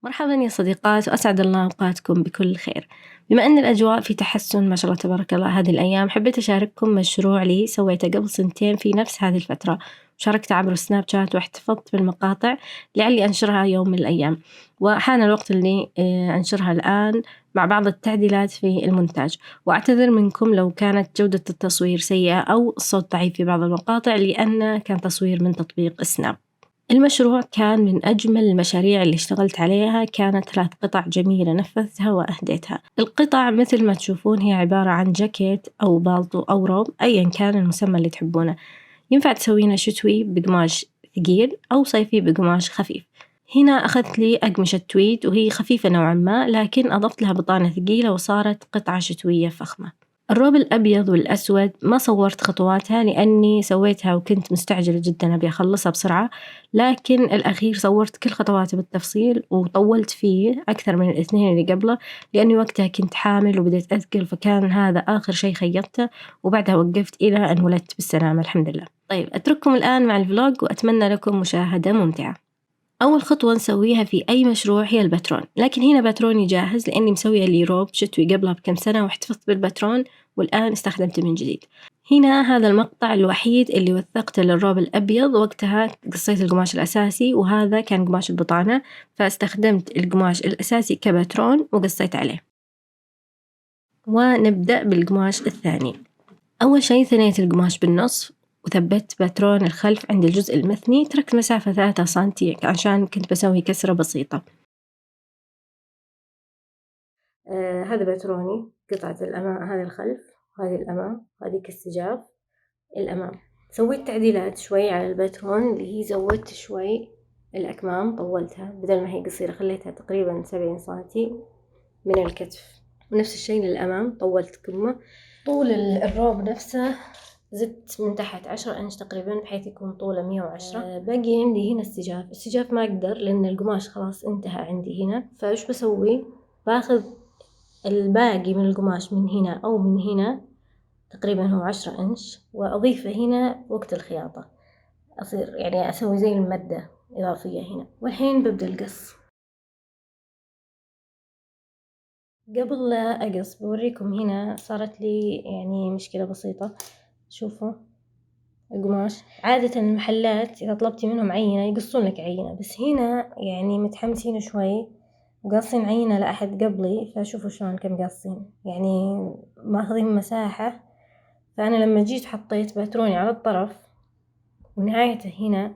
مرحبا يا صديقات، وأسعد الله أوقاتكم بكل خير. بما أن الأجواء في تحسن ما شاء الله تبارك الله هذه الأيام، حبيت أشارككم مشروع لي سويته قبل سنتين في نفس هذه الفترة، وشاركته عبر سناب شات واحتفظت بالمقاطع لعلي أنشرها يوم من الأيام، وحان الوقت اللي أنشرها الآن مع بعض التعديلات في المونتاج. وأعتذر منكم لو كانت جودة التصوير سيئة أو الصوت ضعيف في بعض المقاطع، لأن كان تصوير من تطبيق سناب. المشروع كان من أجمل المشاريع اللي اشتغلت عليها، كانت 3 قطع جميلة نفذتها وأهديتها. القطع مثل ما تشوفون هي عبارة عن جاكيت أو بالطو أو روب أيا كان المسمى اللي تحبونه. ينفع تسوينه شتوي بقماش ثقيل أو صيفي بقماش خفيف. هنا أخذت لي أقمشة تويد وهي خفيفة نوعا ما، لكن أضفت لها بطانة ثقيلة وصارت قطعة شتوية فخمة. الروب الأبيض والأسود ما صورت خطواتها لأني سويتها وكنت مستعجلة جدا أبي أخلصها بسرعة، لكن الأخير صورت كل خطواته بالتفصيل وطولت فيه أكثر من الاثنين اللي قبله، لأني وقتها كنت حامل وبديت أثقل، فكان هذا آخر شيء خيطته، وبعدها وقفت إلى أن ولدت بالسلامة الحمد لله. طيب أترككم الآن مع الفلوج وأتمنى لكم مشاهدة ممتعة. أول خطوة نسويها في أي مشروع هي الباترون، لكن هنا باتروني جاهز لأني مسوية لي روب شتوي قبلها بكم سنة واحتفظت بالباترون والآن استخدمته من جديد. هنا هذا المقطع الوحيد اللي وثقته للروب الأبيض، وقتها قصيت القماش الأساسي وهذا كان قماش البطانة، فاستخدمت القماش الأساسي كباترون وقصيت عليه. ونبدأ بالقماش الثاني. أول شيء ثنيت القماش بالنص وثبت باترون الخلف عند الجزء المثني، تركت مسافة 3 سنتي عشان كنت بسوي كسرة بسيطة. هذا باتروني، قطعة الأمام هذا الخلف وهذه الأمام، هذه كالسجاف الأمام. سويت تعديلات شوي على الباترون اللي هي زودت شوي الأكمام، طولتها بدل ما هي قصيرة خليتها تقريبا 70 سنتي من الكتف، ونفس الشيء للأمام طولت كمه. طول الروب نفسه زدت من تحت 10 إنش تقريبا بحيث يكون طوله 110. باقي عندي هنا السجاف ما أقدر لأن القماش خلاص انتهى عندي هنا، فإيش بسوي؟ باخذ الباقي من القماش من هنا أو من هنا تقريبا هو 10 إنش وأضيفه هنا وقت الخياطة، أصير يعني أسوي زي المدة إضافية هنا. والحين ببدأ القص. قبل لا أقص بوريكم هنا صارت لي يعني مشكلة بسيطة. شوفوا القماش، عادة المحلات إذا طلبتي منهم عينة يقصون لك عينة، بس هنا يعني متحمسين شوي وقاصين عينة لأحد قبلي، فشوفوا شلون كم قاصين، يعني ماخذين مساحة. فأنا لما جيت حطيت باتروني على الطرف ونهايته هنا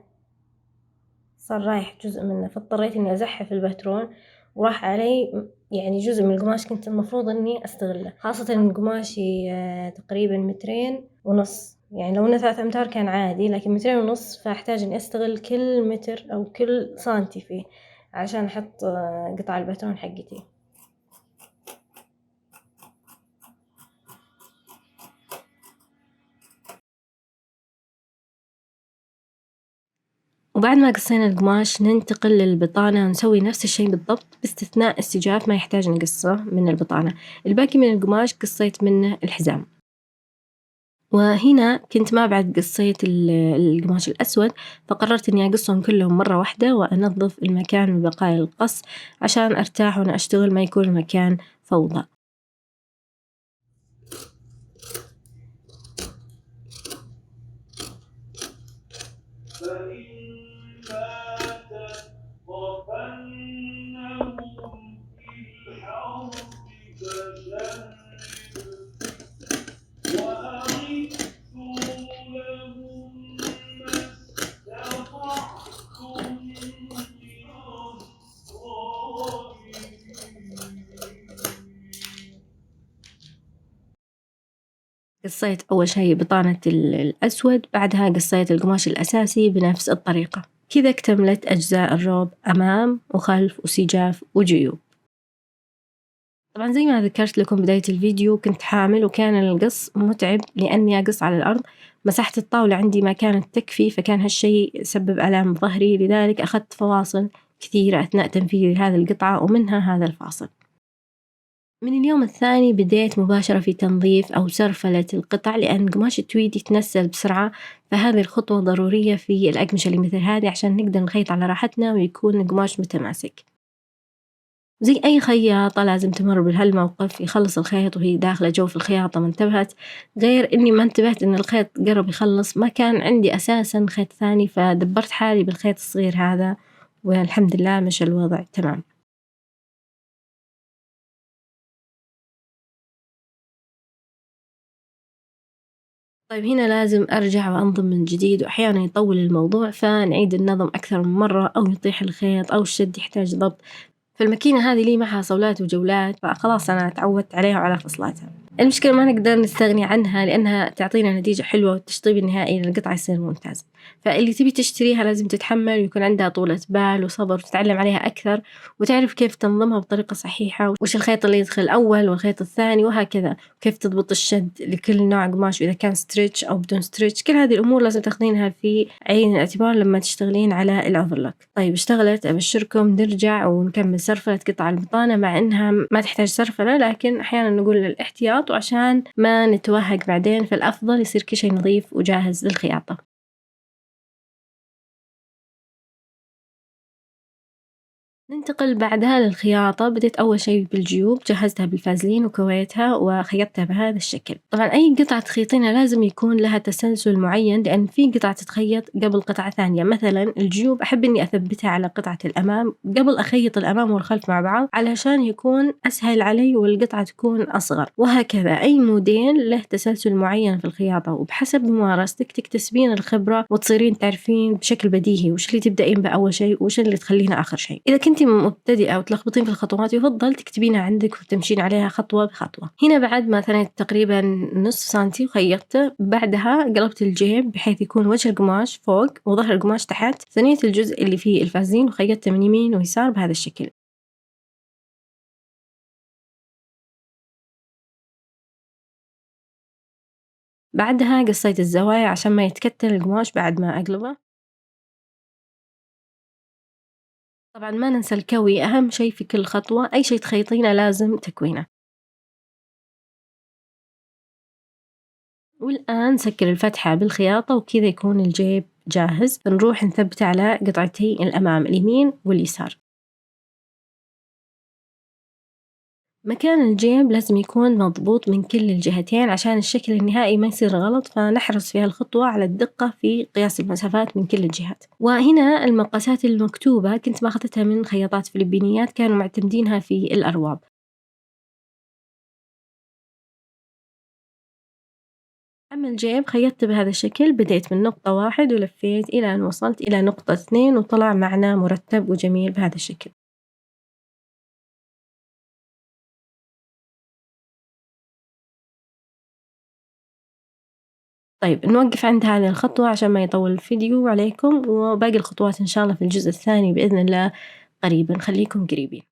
صار رايح جزء منه، فاضطريت إني أزحف الباترون وراح علي يعني جزء من القماش كنت المفروض إني أستغله، خاصة إن قماشي تقريبا 2.5 متر، يعني لو إنه 3 أمتار كان عادي، لكن 2.5 متر فأحتاج إني أستغل كل متر أو كل سنتي فيه عشان أحط قطع الباترون حقتي. وبعد ما قصينا القماش ننتقل للبطانة ونسوي نفس الشيء بالضبط باستثناء السجاف ما يحتاج نقصه من البطانة. الباقي من القماش قصيت منه الحزام. وهنا كنت ما بعد قصيت القماش الأسود، فقررت إني أقصهم كلهم مرة واحدة وأنظف المكان من بقايا القص عشان أرتاح وأنا أشتغل، ما يكون المكان فوضى. قصيت أول شيء بطانة الأسود، بعدها قصيت القماش الأساسي بنفس الطريقة. كذا اكتملت أجزاء الروب أمام وخلف وسجاف وجيوب. طبعا زي ما ذكرت لكم بداية الفيديو كنت حامل وكان القص متعب لأني أقص على الأرض، مساحة الطاولة عندي ما كانت تكفي، فكان هالشيء سبب آلام ظهري، لذلك أخذت فواصل كثيرة أثناء تنفيذي لهذه القطعة ومنها هذا الفاصل. من اليوم الثاني بديت مباشرة في تنظيف أو سرفلة القطع، لأن قماش التويد يتنسل بسرعة، فهذه الخطوة ضرورية في الأقمشة اللي مثل هذه عشان نقدر نخيط على راحتنا ويكون القماش متماسك. زي أي خياطة لازم تمر بهالموقف، يخلص الخيط وهي داخلة جوف الخياطة ما انتبهت، غير إني ما انتبهت إن الخيط قرب يخلص، ما كان عندي أساسًا خيط ثاني، فدبرت حالي بالخيط الصغير هذا، والحمد لله مشى الوضع تمام. طيب هنا لازم أرجع وأنظم من جديد، وأحيانًا يطول الموضوع فنعيد النظم أكثر من مرة، أو يطيح الخيط أو الشد يحتاج ضبط. فالماكينة هذه لي معها صولات وجولات، فخلاص أنا اتعودت عليها وعلى فصلاتها. المشكلة ما نقدر نستغني عنها لأنها تعطينا نتيجة حلوة، والتشطيب النهائي للقطعة يصير ممتاز. فاللي تبي تشتريها لازم تتحمل ويكون عندها طولة بال وصبر، وتتعلم عليها أكثر، وتعرف كيف تنظمها بطريقة صحيحة، وش الخيط اللي يدخل الأول والخيط الثاني وهكذا، وكيف تضبط الشد لكل نوع قماش، وإذا كان ستريتش أو بدون ستريتش. كل هذه الأمور لازم تاخذينها في عين الاعتبار لما تشتغلين على الأوفرلوك. طيب اشتغلت، أبشركم نرجع ونكمل سرفلة قطع البطانة، مع إنها ما تحتاج سرفلة، لكن أحيانا نقول للاحتياط وعشان ما نتوهق بعدين، فالأفضل يصير كل شيء نظيف وجاهز للخياطة. ننتقل بعدها للخياطة. بديت أول شي بالجيوب، جهزتها بالفازلين وكويتها وخيطتها بهذا الشكل. طبعا أي قطعة تخيطينها لازم يكون لها تسلسل معين، لأن في قطعة تتخيط قبل قطعة ثانية. مثلا الجيوب أحب إني أثبتها على قطعة الأمام قبل أخيط الأمام والخلف مع بعض، علشان يكون أسهل علي والقطعة تكون أصغر. وهكذا أي موديل له تسلسل معين في الخياطة، وبحسب ممارستك تكتسبين الخبرة وتصيرين تعرفين بشكل بديهي وش اللي تبدأين بأول شيء وش اللي تخلينه آخر شيء. إذا كنتِ مبتدئة وتلخبطين في الخطوات، يُفضّل تكتبينها عندِك وتمشين عليها خطوة بخطوة. هنا بعد ما ثنيت تقريبًا نصف سنتي وخيّطته، بعدها قلبت الجيب بحيث يكون وجه القماش فوق وظهر القماش تحت، ثنيت الجزء اللي فيه الفازلين وخيّطته من يمين ويسار بهذا الشكل. بعدها قصيت الزوايا عشان ما يتكتل القماش بعد ما أقلبه. طبعًا ما ننسى الكوي، أهم شي في كل خطوة، أي شي تخيطينه لازم تكوينه. والآن نسكر الفتحة بالخياطة وكذا يكون الجيب جاهز. نروح نثبته على قطعتي الأمام اليمين واليسار. مكان الجيب لازم يكون مضبوط من كل الجهتين عشان الشكل النهائي ما يصير غلط، فنحرص في هالخطوة على الدقة في قياس المسافات من كل الجهات. وهنا المقاسات المكتوبة كنت ماخذتها من خياطات فلبينيات كانوا معتمدينها في الأرواب. أما الجيب خيطته بهذا الشكل، بديت من نقطة واحد ولفيت إلى أن وصلت إلى نقطة اثنين، وطلع معنا مرتب وجميل بهذا الشكل. طيب نوقف عند هذه الخطوة عشان ما يطول الفيديو عليكم، وباقي الخطوات إن شاء الله في الجزء الثاني بإذن الله قريبًا، خليكم قريبين.